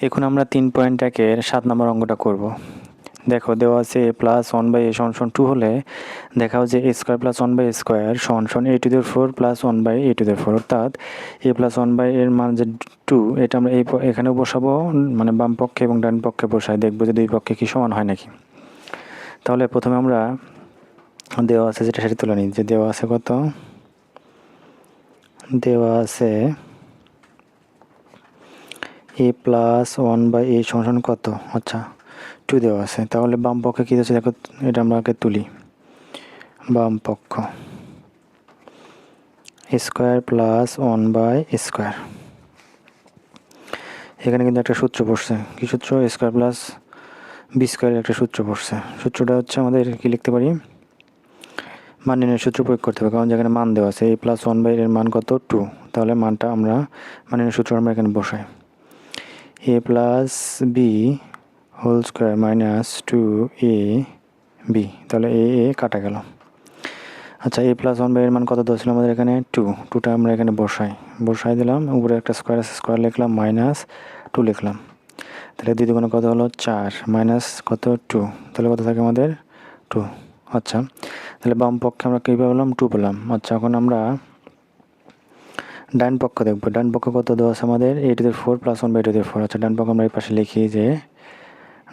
এখন আমরা 3.1-এর 7 নম্বর অঙ্কটা করব। দেখো দেওয়া আছে a প্লাস 1/a সমান 2 হলে দেখাও যে a স্কোয়ার প্লাস 1/a² সমান a⁴ প্লাস 1/a⁴, অর্থাৎ a প্লাস 1/a এর মান যে 2, এটা আমরা এখানেও বসাবো, মানে বাম পক্ষে এবং ডান পক্ষে বসাই, দেখবো যে দুই পক্ষে কি সমান হয় নাকি। তাহলে প্রথমে আমরা দেওয়া আছে যেটা সেটা তুলে নিই। যে দেওয়া আছে কত, দেওয়া আছে a প্লাস 1/a সমান কত, আচ্ছা 2 দেওয়া আছে। তাহলে বাম পক্ষে কী আছে দেখো, এটা আমরা আগে তুলি। বাম পক্ষ স্কোয়ার প্লাস 1/a²। এখানে কিন্তু একটা সূত্র পড়ছে, কি সূত্র, স্কোয়ার প্লাস b² একটা সূত্র পড়ছে। সূত্রটা হচ্ছে আমাদের কি লিখতে পারি, মান নির্ণয়ের সূত্র প্রয়োগ করতে হবে, কারণ যেখানে মান দেওয়া আছে a প্লাস 1/a এর মান কত 2, তাহলে মানটা আমরা মান নির্ণয়ের সূত্র আমরা এখানে বসাই। a plus b² minus 2ab, তাহলে a কাটা গেল। আচ্ছা a প্লাস 1/a এর মান কত দেওয়া ছিল আমাদের এখানে 2টা আমরা এখানে বসাই দিলাম। উপরে একটা স্কোয়ার আছে, স্কোয়ার লিখলাম, মাইনাস 2 লিখলাম। তাহলে 2 দুগুণে কত হলো 4, মাইনাস কত 2, তাহলে কত থাকে আমাদের 2। আচ্ছা তাহলে বাম পক্ষে আমরা কী পেলাম 2 পেলাম। আচ্ছা এখন আমরা ডান পক্ষ দেখব। ডান পক্ষ কত দেওয়া আছে আমাদের a⁴ প্লাস 1/a⁴। আচ্ছা ডান পক্ষ আমরা এই পাশে লিখি যে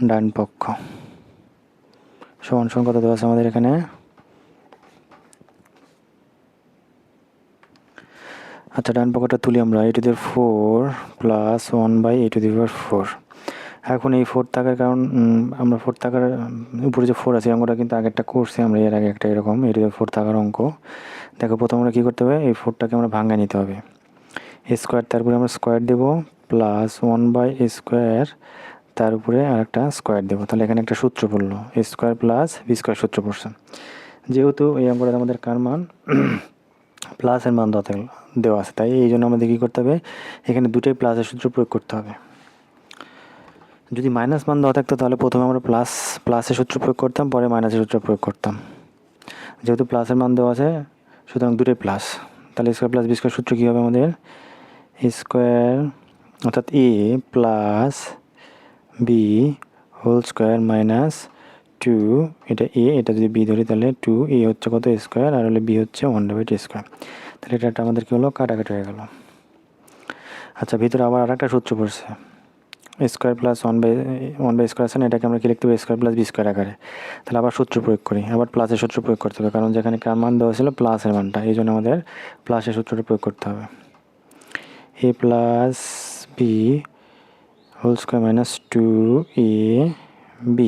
ডান পক্ষ সমান কত দেওয়া আছে আমাদের এখানে, আচ্ছা ডান পক্ষটা তুলি আমরা a⁴ প্লাস 1/a⁴। এখন এই 4 থাকার কারণ আমরা 4 থাকার উপরে যে 4 আছে অঙ্কটা কিন্তু আগেরটা করছি আমরা, এর আগে একটা এরকম a⁴ থাকার অঙ্ক। দেখো প্রথমে আমরা কী করতে হবে, এই 4টাকে আমরা ভাঙা নিতে হবে। স্কোয়ার, তারপরে আমরা স্কোয়ার দেবো, প্লাস 1/a², তার উপরে আর একটা স্কোয়ার দেবো। তাহলে এখানে একটা সূত্র পড়লো, a² প্লাস b² সূত্র পড়ছে। যেহেতু এই অঙ্কটা আমাদের কার মান, প্লাসের মান দেওয়া আছে, তাই এই জন্য আমাদের কী করতে হবে, এখানে দুটোই প্লাসের সূত্র প্রয়োগ করতে হবে। যদি মাইনাস মান দেওয়া থাকতো তাহলে প্রথমে আমরা প্লাসের সূত্র প্রয়োগ করতাম, পরে মাইনাসের সূত্র প্রয়োগ করতাম। যেহেতু প্লাসের মান দেওয়া আছে সুতরাং দুটোই প্লাস, তাহলে স্কোয়ার প্লাস b² সূত্র কী হবে আমাদের, স্কোয়ার অর্থাৎ a প্লাস b² মাইনাস 2, এটা a, এটা যদি b ধরি তাহলে 2a হচ্ছে কত স্কোয়ার, আর হলে b হচ্ছে 1/a²। তাহলে এটা আমাদের কী হলো, কাটাকাটি হয়ে গেল। আচ্ছা ভিতরে আবার আর একটা সূত্র পড়ছে, স্কোয়ার প্লাস 1/a² আছে না, এটাকে আমরা কী লিখতে হবে, স্কোয়ার প্লাস b² আকারে। তাহলে আবার সূত্র প্রয়োগ করি, আবার প্লাসের সূত্র প্রয়োগ করতে হবে, কারণ যেখানে কার মান দেওয়া ছিল প্লাসের মানটা, এই জন্য আমাদের প্লাসের সূত্রটা প্রয়োগ করতে হবে। a plus b² minus 2ab,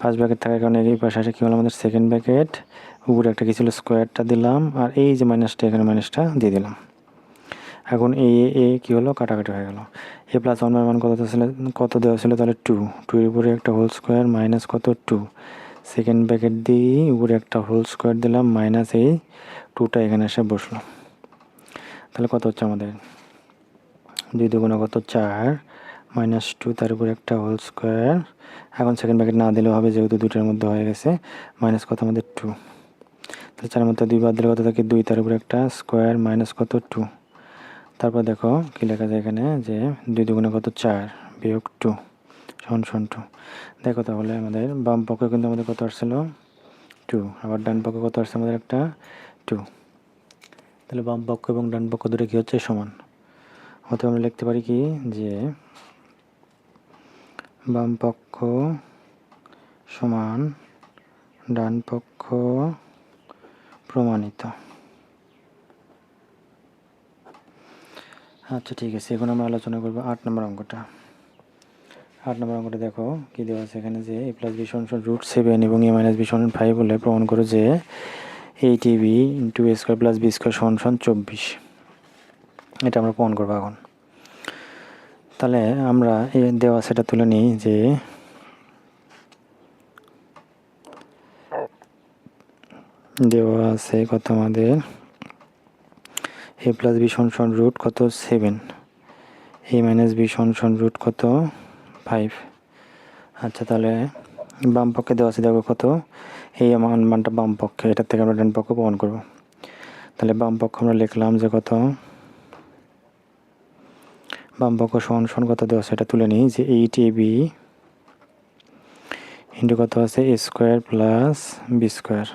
first bracket থাকার কারণে এই পাশে আসে কী হলো আমাদের সেকেন্ড ব্র্যাকেট, উপরে একটা কী ছিল স্কোয়ারটা দিলাম, আর এই যে মাইনাসটা এখানে মাইনাসটা দিয়ে দিলাম। এখন এ কী হলো, কাটাকাটি হয়ে গেল। a প্লাস 1 মান কত দেওয়া ছিল তাহলে 2 এর উপরে একটা হোল স্কোয়ার মাইনাস কত 2, সেকেন্ড ব্র্যাকেট দিয়ে উপরে একটা হোল স্কোয়ার দিলাম, মাইনাস এই 2টা এখানে এসে বসলো। তাহলে কত হচ্ছে আমাদের 2 দুগুণে কত 4, মাইনাস 2 তার উপরে একটা হোল স্কোয়ার, এখন সেকেন্ড ব্র্যাকেট না দিলেও হবে যেহেতু দুইটার মধ্যে হয়ে গেছে, মাইনাস কত আমাদের 2। তাহলে 4 মধ্যে 2 বাদ দিলে কত থাকে 2, তার উপরে একটা স্কোয়ার মাইনাস কত 2। তারপর দেখো কী লেখা যায় এখানে, যে 2 দুগুণে কত 4 বিয়োগ 2 সমান 2। দেখো তাহলে আমাদের বাম পক্ষে কিন্তু আমাদের কত আসছিল 2, আবার ডান পক্ষে কত আসছে আমাদের একটা 2। তাহলে বাম পক্ষ এবং ডান পক্ষ দুটো কী হচ্ছে, সমান। অতএব আমরা লিখতে পারি কি, যে বাম পক্ষ সমান ডান পক্ষ প্রমাণিত। আচ্ছা ঠিক আছে, এখন আমরা আলোচনা করবো 8 নম্বর অঙ্কটা। 8 নম্বর অঙ্কটা দেখো কী দেওয়া আছে এখানে, যে a প্লাস b সমান √7 এবং a মাইনাস b সমান 5 বলে প্রমাণ করো যে a² into a² plus b² সমান 24। এটা আমরা প্রমাণ করবো এখন। তাহলে আমরা দেওয়া সেটা তুলে নিই, যে দেওয়া আছে কত আমাদের a প্লাস b সমান রুট কত 7, a মাইনাস b সমান রুট কত 5। আচ্ছা তাহলে বাম পক্ষে দেওয়া আছে দেখো কত, এই মানটা বাম পক্ষে, এটার থেকে আমরা ডান পক্ষ প্রমাণ করব। তাহলে বাম পক্ষ আমরা লিখলাম যে কত বাম পক্ষ সমান সমান কত দেওয়া আছে এটা তুলে নিই, যে 8ab ইন্টু কত আছে a square plus B square,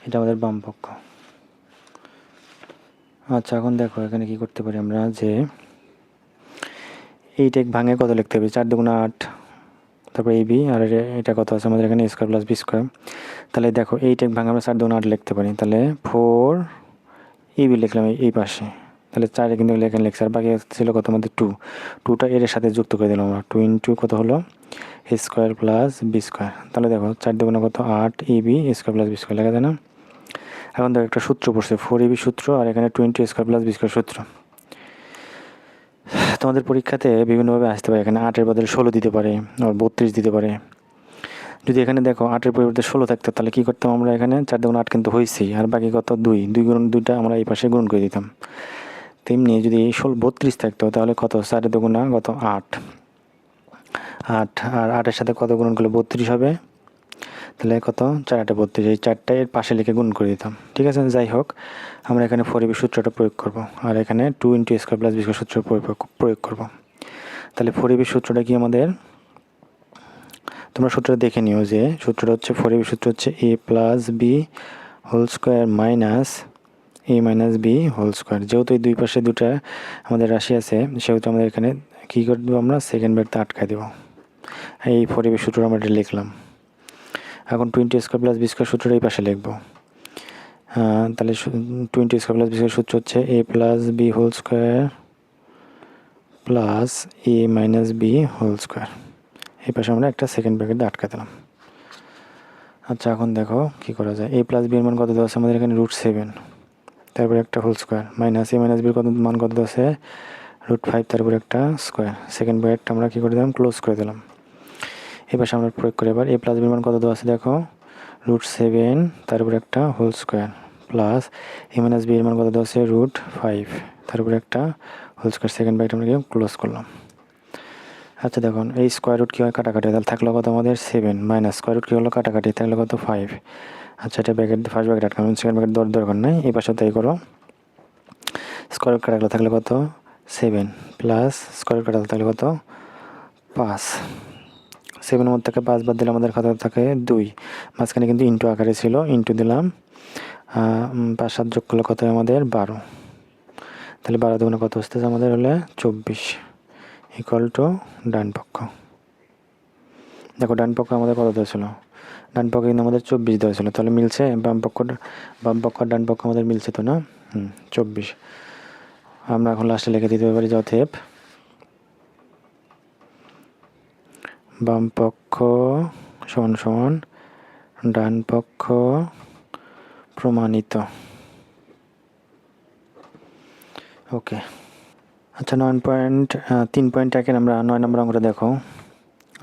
এটা আমাদের বাম পক্ষ। আচ্ছা এখন দেখো এখানে কি করতে পারি আমরা, যে 8 ভাঙে কত লিখতে হবে, 4 দুগুণে 8, তারপর ab, আর এটা কত আছে আমাদের এখানে a square plus B square. তাহলে দেখো 8 ভাঙে আমরা 4 দুগুণে 8 লিখতে পারি, তাহলে 4ab লিখলাম এই পাশে, তাহলে 4 কিন্তু এখানে লিখছে, আর বাকি ছিল কত আমাদের 2টা এর সাথে যুক্ত করে দিলাম আমরা, 2 ইন্টু কত হলো a square plus B square. তাহলে দেখো 4 দুগুণে কত 8ab square plus B square লেখা যায় না। এখন দেখো একটা সূত্র পড়ছে 4ab সূত্র, আর এখানে 20 স্কোয়ার প্লাস বি স্কোয়ার সূত্র। তোমাদের পরীক্ষাতে বিভিন্নভাবে আসতে পারে, এখানে 8-এর বদলে 16 দিতে পারে, আবার 32 দিতে পারে। যদি এখানে দেখো 8-এর পরিবর্তে 16 থাকতো, তাহলে কী করতাম আমরা, এখানে 4 দুগুণ 8 কিন্তু হয়েছেই, আর বাকি কত 2 গুণ 2টা আমরা এই পাশে গুণ করে দিতাম। তেমনি যদি 32 থাকতো, তাহলে কত 4 দুগুণা কত 8, আর 8-এর সাথে কত গুণ করলে 32 হবে, তাহলে কত 4-8 32, এই 4টা এর পাশে লিখে গুণ করে দিতাম। ঠিক আছে, যাই হোক আমরা এখানে 4ab সূত্রটা প্রয়োগ করব, আর এখানে 2 into square plus B square সূত্র প্রয়োগ করব। তাহলে 4ab সূত্রটা কি আমাদের, তোমরা সূত্রটা দেখে নিও, যে সূত্রটা হচ্ছে 4ab সূত্র হচ্ছে a plus B whole square minus a minus B whole square. যেহেতু এই দুই পাশে দুটা আমাদের রাশি আছে, সেহেতু আমাদের এখানে কী করে দেবো, আমরা সেকেন্ড ব্র্যাকেটে আটকায় দেবো। এই 4ab সূত্র আমরা এটা লিখলাম। এখন 20 স্কোয়ার প্লাস বি স্কোয়ার সূত্রটা এই পাশে লিখবো। তাহলে 20 স্কোয়ার প্লাস বি স্কোয়ার সূত্র হচ্ছে a plus B whole square plus a minus B whole square. এই পাশে আমরা একটা সেকেন্ড ব্র্যাকেটে আটকা দিলাম। আচ্ছা এখন দেখো কী করা যায়, a প্লাস বি এর মান কত দেওয়া আছে আমাদের এখানে √7, তারপরে একটা whole square, minus a minus বির কত মান কত দেওয়া আছে √5, তারপরে একটা স্কোয়ার। সেকেন্ড ব্র্যাকেটটা আমরা কী করে দিলাম, ক্লোজ করে দিলাম। এই পাশে আমরা প্রয়োগ করি এবার, a প্লাস বির মান কত দেওয়া আছে দেখো √7, তারপরে একটা whole square, plus a minus B এর মান কত দেওয়া আছে √5, তারপরে একটা হোল স্কোয়ার। সেকেন্ড ব্র্যাকেট আমরা ক্লোজ করলাম। আচ্ছা দেখুন এই স্কোয়ার রুট কী হয়, কাটাকাটি, তাহলে থাকলো কত আমাদের 7, মাইনাস স্কোয়ার রুট কী হলো কাটাকাটি, থাকলো কত 5। আচ্ছা এটা ব্র্যাকেট, ফার্স্ট ব্র্যাকেট আটকানো, সেকেন্ড ব্র্যাকেট দরকার নাই, এই পাশে তাই করো। স্কোয়ার রুট কাটাগেলো, থাকলে কত 7, প্লাস স্কোয়ার রুট কাটাগেলো, থাকলে কত 5। 7-এর মধ্যে থেকে 5 বাদ দিলে আমাদের কত থাকে 2, মাঝখানে কিন্তু ইন্টু আকারে ছিল, ইন্টু দিলাম, 5-7 যোগ করলে কত আমাদের 12, তাহলে 12 দুগুণে কত আসতেছে আমাদের হলে 24, ইকুয়াল টু ডান পক্ষ। দেখো ডান পক্ষ আমাদের কত দেওয়া ছিল, ডান পক্ষে কিন্তু আমাদের 24 দেওয়া ছিল, তাহলে মিলছে, বাম পক্ষ আর ডান পক্ষ আমাদের মিলছে তো না, 24। আমরা এখন লাস্টে লিখে দিতে পারি যে অতএব বাম পক্ষ সমান সমান ডান পক্ষ প্রমাণিত। ওকে, আচ্ছা 3.1 আমরা 9 নম্বর অঙ্কটা দেখো।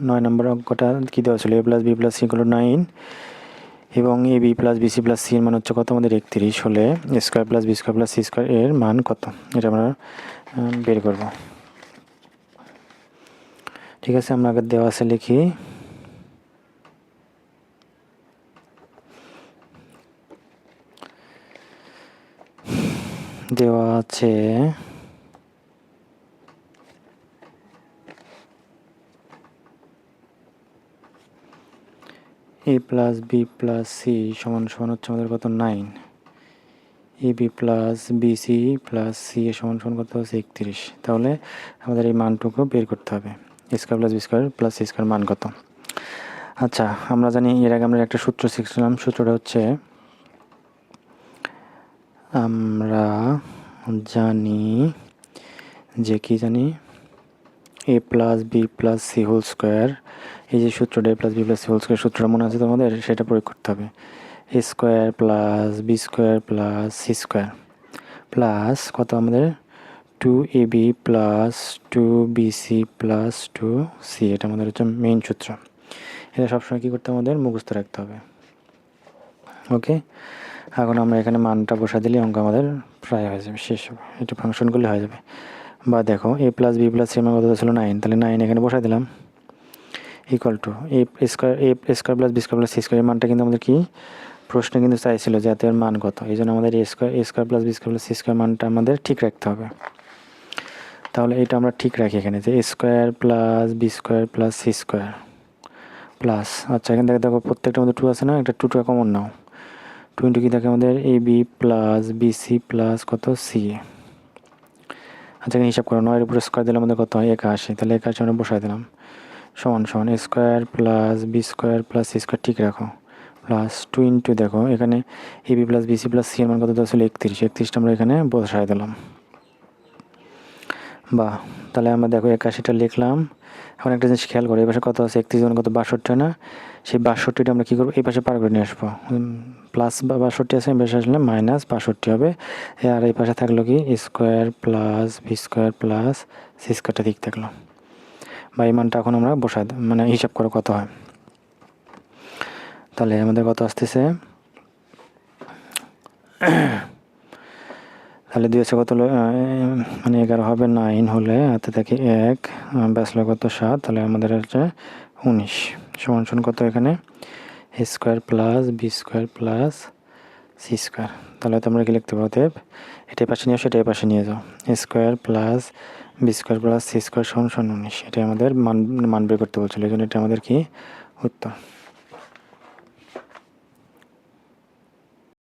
9 নম্বর অঙ্কটা কী দেওয়া ছিল, a plus B plus C = 9, এবং A B plus BC plus C এর মান হচ্ছে কত আমাদের 31 হলে A square plus B square plus C square এর মান কত, এটা আমরা বের করব। ঠিক আছে, আমরা আগে দেওয়া আছে লিখি, দেওয়া আছে a plus B plus C সমান সমান হচ্ছে আমাদের কত 9, A B plus BC plus C এর সমান সমান কত হচ্ছে 31। তাহলে আমাদের এই মানটুকু বের করতে হবে, A square plus B square plus C square মান কত। আচ্ছা আমরা জানি এর আগে আমরা একটা সূত্র শিখছিলাম, সূত্রটা হচ্ছে আমরা জানি যে কি জানি A plus B plus C whole square, এই যে সূত্রটা A plus B plus C whole square সূত্রটা মনে আছে তোমাদের, সেটা প্রয়োগ করতে হবে। A square plus B square plus C square plus কত আমাদের 2ab plus 2bc plus 2c, এটা আমাদের হচ্ছে মেইন সূত্র। এটা সবসময় কী করতে আমাদের মুখস্থ রাখতে হবে। ওকে, এখন আমরা এখানে মানটা বসা দিলে অঙ্ক আমাদের প্রায় হয়ে যাবে, শেষ হবে, এটা ফাংশন করলে হয়ে যাবে। বা দেখো A plus B plus C মান কত ছিল 9, তাহলে 9 এখানে বসাই দিলাম, equal to A square plus B square plus C square, মানটা কিন্তু আমাদের কি প্রশ্নে কিন্তু চাইছিল যে এর মান কত, এই জন্য আমাদের A square plus B square plus C square মানটা আমাদের ঠিক রাখতে হবে। তাহলে এটা আমরা ঠিক রাখি এখানে যে A square plus B square plus C square plus, আচ্ছা এখান থেকে দেখো প্রত্যেকটার মধ্যে টু আছে না, একটা টুটা কমন নাও। টু ইন্টু কি থাকে আমাদের এ বি প্লাস বিসি প্লাস কত সি এ। আচ্ছা এখানে হিসাব করো, 9-এর উপরে স্কোয়ার দিলে আমাদের কত হয় 81, তাহলে 81 আমরা বসাই দিলাম সমান সমান A square plus B square plus C square ঠিক রাখো প্লাস টু ইন্টু দেখো এখানে A B plus BC plus C এর মান কত ছিল 31টা আমরা এখানে বসাই দিলাম। বাহ, তাহলে আমরা দেখো 81টা লিখলাম। এখন একটা জিনিস খেয়াল করো, এই পাশে কত আছে 31 কত 62 না, সেই 62টা আমরা কী করবো এই পাশে পার করে নিয়ে আসবো, প্লাস 62 আছে, এই পাশে আসলে মাইনাস 62 হবে। আর এই পাশে থাকলো কি square plus B square plus C স্কোয়ারটা ঠিক থাকলো। বা এই মানটা এখন আমরা বসাই মানে হিসাব করে কত হয়, তাহলে আমাদের কত আসতেছে, তাহলে 2 আছে কত মানে 11 হবে, 9 হলে হাতে থাকে 1 ব্যাসলে কত 7, তাহলে আমাদের হচ্ছে 19 সমান সমান কত এখানে A square plus B square plus C square. তাহলে তো আমরা কি লিখতে পারো, এটাই পাশে নিয়ে আসো, এটাই পাশে নিয়ে যাও, A square plus B square plus C square সমান সমান 19। এটাই আমাদের মান বের করতে বলছিল, এই জন্য এটা আমাদের কি উত্তর।